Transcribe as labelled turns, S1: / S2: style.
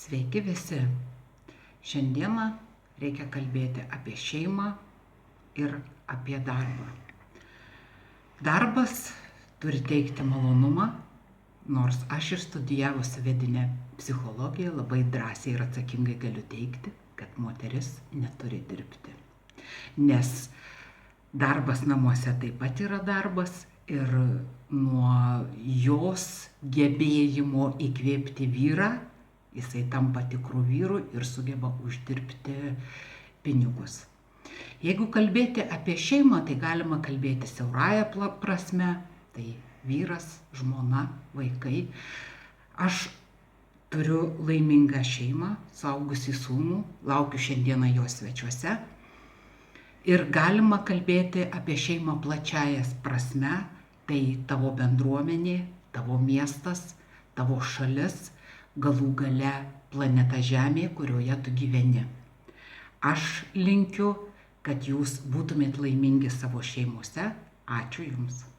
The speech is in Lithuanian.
S1: Sveiki visi. Šiandieną reikia kalbėti apie šeimą ir apie darbą. Darbas turi teikti malonumą, nors aš ir studijavusi vidinę psichologiją labai drąsiai ir atsakingai galiu teigti, kad moteris neturi dirbti. Nes darbas namuose taip pat yra darbas ir nuo jos gebėjimo įkvėpti vyrą, jisai tampa tikrų vyrų ir sugeba uždirbti pinigus. Jeigu kalbėti apie šeimą, tai galima kalbėti siaurąja prasme, tai vyras, žmona, vaikai. Aš turiu laimingą šeimą, suaugusį sūnų, laukiu šiandieną jo svečiuose. Ir galima kalbėti apie šeimą plačiaja prasme, tai tavo bendruomenė, tavo miestas, tavo šalis, galų gale planeta Žemė, kurioje tu gyveni. Aš linkiu, kad jūs būtumėt laimingi savo šeimose. Ačiū Jums.